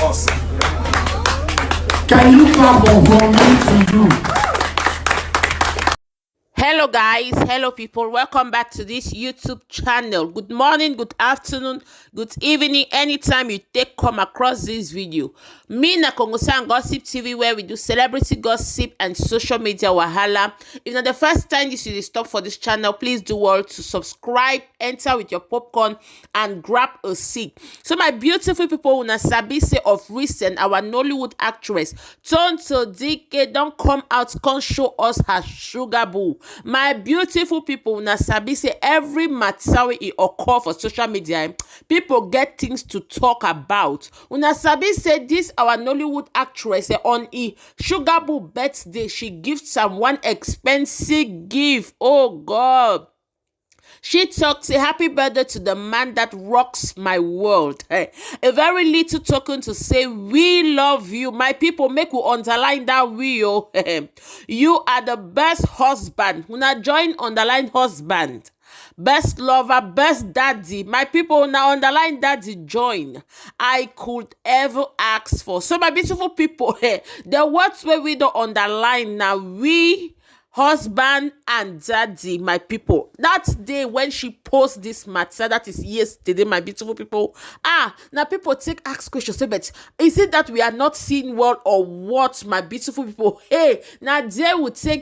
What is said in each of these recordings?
Awesome. Can you clap for me to you? Hello guys, hello people, welcome back to this YouTube channel. Good morning, good afternoon, good evening, anytime you come across this video. Me na KONGOSSA&GOSSIP TV, where we do celebrity gossip and social media wahala. If not the first time you see this stop for this channel, please do well to subscribe, enter with your popcorn and grab a seat. So my beautiful people, una sabi say of recent our Nollywood actress Tonto Dikeh don't come out, come show us her sugar boo. My beautiful people, una sabi say every matter wey e occur for social media, people get things to talk about. Una sabi say this our Nollywood actress on e sugar boo birthday, she gives am one expensive gift. Oh God. She talks a happy birthday to the man that rocks my world. A very little token to say we love you. My people, make we underline that we. You are the best husband. Una join underline husband. Best lover, best daddy. My people, now underline daddy join. I could ever ask for. So my beautiful people, the words where we don't underline now, we husband and daddy, my people. That day when she post this matter, that is yesterday, my beautiful people. Now people ask questions, say, but is it that we are not seeing well or what, my beautiful people? Hey, now they would say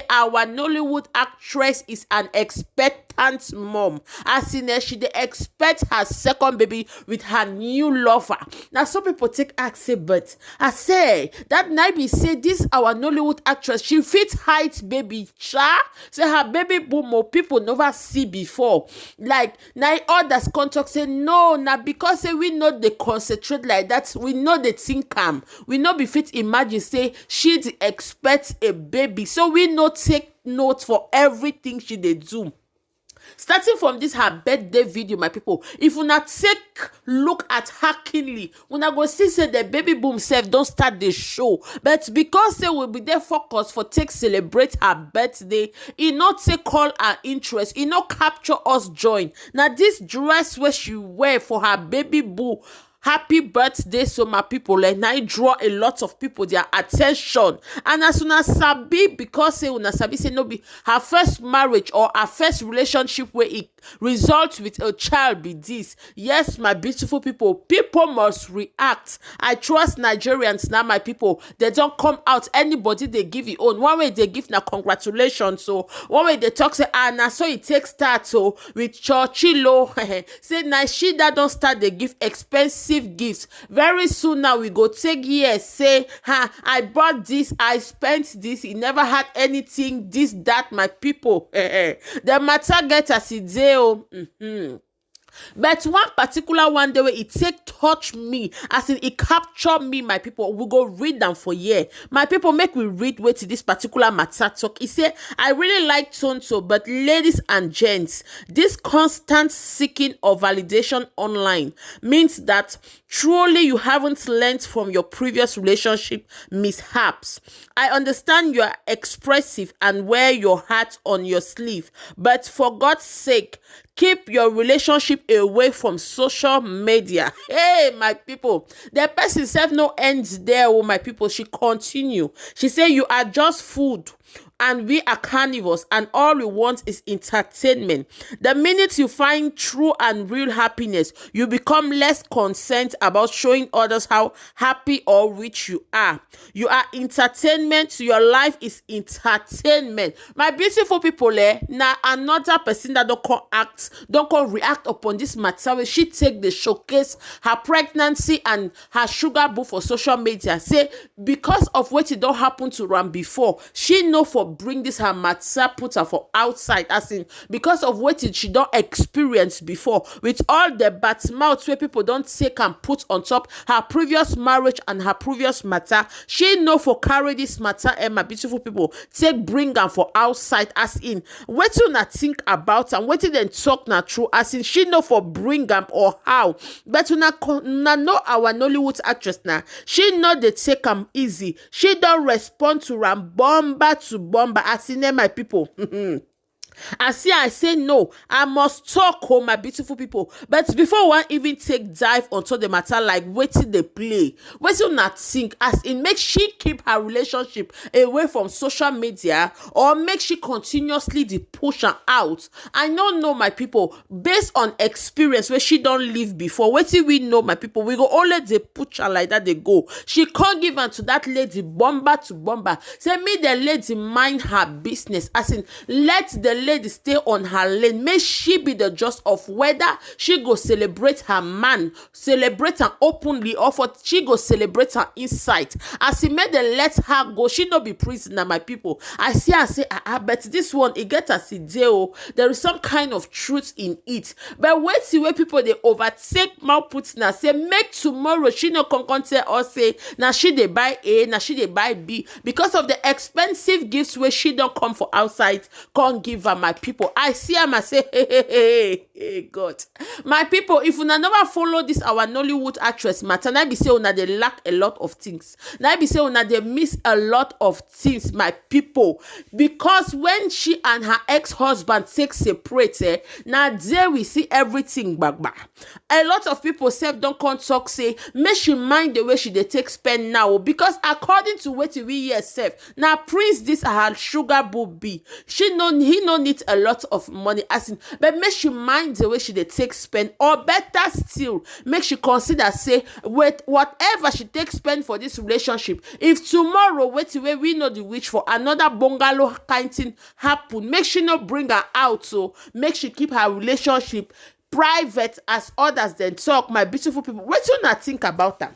our Nollywood actress is an expectant mom. As in she they expect her second baby with her new lover. Now some people ask, say, but I say that Naija say this our Nollywood actress, she fits height baby cha, say her baby boom more people never see before. Like now others contact say no, now because say we know they concentrate like that, we know they think we know be fit imagine say she expects a baby, so we no take note for everything she they do. Starting from this her birthday video, my people, if you not take look at her keenly, una go see say the baby boom self don't start the show, but because they will be there focus for take celebrate her birthday, e not take call her interest, e not capture us join. Now this dress where she wear for her baby boo happy birthday, so my people, like now it draw a lot of people their attention. And as soon as sabi, because say una sabi say no be her first marriage or her first relationship where it results with a child be this. Yes, my beautiful people, people must react. I trust Nigerians now, my people. They don't come out anybody they give it on. One way they give now congratulations. So one way they talk say now so it takes start so with Churchillo. Say now she that don't start they give expensive gifts. Very soon now we go take years say I bought this, I spent this, he never had anything, this that, my people. The matter get as it dey. But one particular one day where it touch me, as in it capture me, my people. We go read them for year. My people, make we read wait to this particular matter talk. He say, I really like Tonto, but ladies and gents, this constant seeking of validation online means that truly you haven't learned from your previous relationship mishaps. I understand you are expressive and wear your heart on your sleeve, but for God's sake, keep your relationship away from social media. Hey, my people, the person said no ends there. Oh, my people, she continue. She said you are just food and we are carnivores and all we want is entertainment. The minute you find true and real happiness, you become less concerned about showing others how happy or rich you are. You are entertainment. Your life is entertainment. My beautiful people, now another person that don't come react upon this matter where she take the showcase her pregnancy and her sugar boo for social media. Say because of what it don't happen to Ram before, she know for bring this her matter put her for outside, as in because of what she don't experience before with all the bad mouths where people don't take and put on top her previous marriage and her previous matter. She know for carry this matter, and my beautiful people take bring her for outside, as in what you not think about and what then talk not true, as in she know for bring them or how. But you not know our Nollywood actress now, she know they take them easy. She don't respond to ram bomba to bomba, as in my people. And see, I say no, I must talk, oh my beautiful people. But before one even take dive onto the matter, like waiting they play, waiting not think, as in make she keep her relationship away from social media, or make she continuously the push her out. I don't know, my people, based on experience where she don't live before. Waiting we know, my people, we go only they push her like that they go. She can't give her to that lady bomber to bomber. Say me the lady mind her business, as in let the lady stay on her lane. May she be the judge of whether she go celebrate her man, celebrate her openly, or for she go celebrate her inside. As he made the let her go, she no be prisoner, my people. I see and say, but this one it get as it deal. There is some kind of truth in it. But wait see where people they overtake mouth put now say make tomorrow she no come tell us say now she they buy A, now she they buy B because of the expensive gifts where she don't come for outside. Can't give her, my people. I see him, I say, hey, God. My people, if you never follow this, our Nollywood actress, matter, now be say, they lack a lot of things. Now be say, they miss a lot of things, my people. Because when she and her ex-husband take separate, now there we see everything back. A lot of people say, don't come talk, say, may she mind the way she they take spend now. Because according to what we hear, now Prince, this her sugar booby. He no need a lot of money, as in, but make she mind the way she they take spend, or better still, make she consider say with whatever she takes spend for this relationship. If tomorrow we know the wish for another bungalow kind thing happen, make she not bring her out, so make she keep her relationship private as others then talk, my beautiful people. What do you not think about that?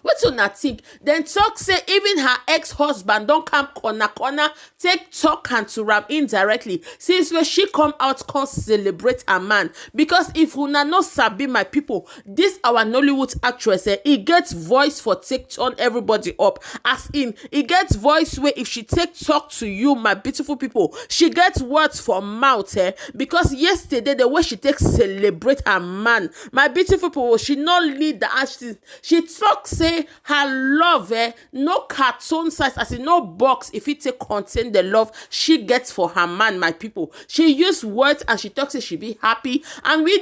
What you not think? Then talk say even her ex-husband don't come corner take talk and to ram indirectly since when she come out can celebrate a man. Because if una no sabi, my people, this our Nollywood actress, he gets voice for take turn everybody up, as in he gets voice where if she take talk to you, my beautiful people, she gets words for mouth, because yesterday the way she takes celebrate her man, my beautiful people, she not lead the actions. She talk say her love, no cartoon size, as in no box if it take contain the love she gets for her man, my people. She use words and she talks say she be happy, and we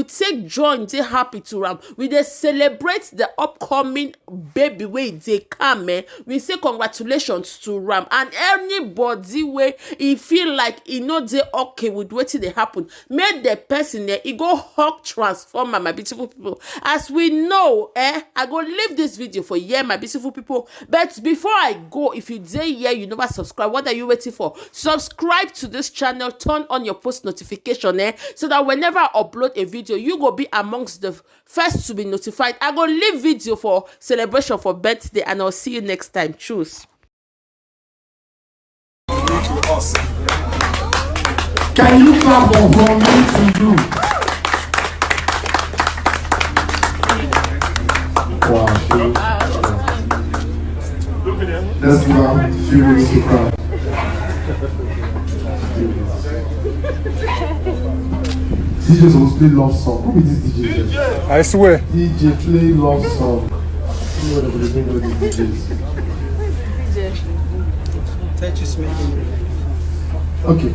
take joy and they happy to ram. We they celebrate the upcoming baby way they come, we say congratulations to ram, and anybody way he feel like he know they okay with what they happen, made the person there he go hawk transformer, my beautiful people. As we know, I go leave this video for yeah, my beautiful people. But before I go, if you dare here, you never subscribe, what are you waiting for? Subscribe to this channel, turn on your post notification, so that whenever I upload a video, you go be amongst the first to be notified. I go leave video for celebration for birthday, and I'll see you next time. Choose. Can you clap for me to you? Wow. Let's give out Hilux to cry. DJ supposed to play love song. Who is this DJ? I swear. DJ play love song. You know what they bring with the DJs. DJ. Touches me. Okay.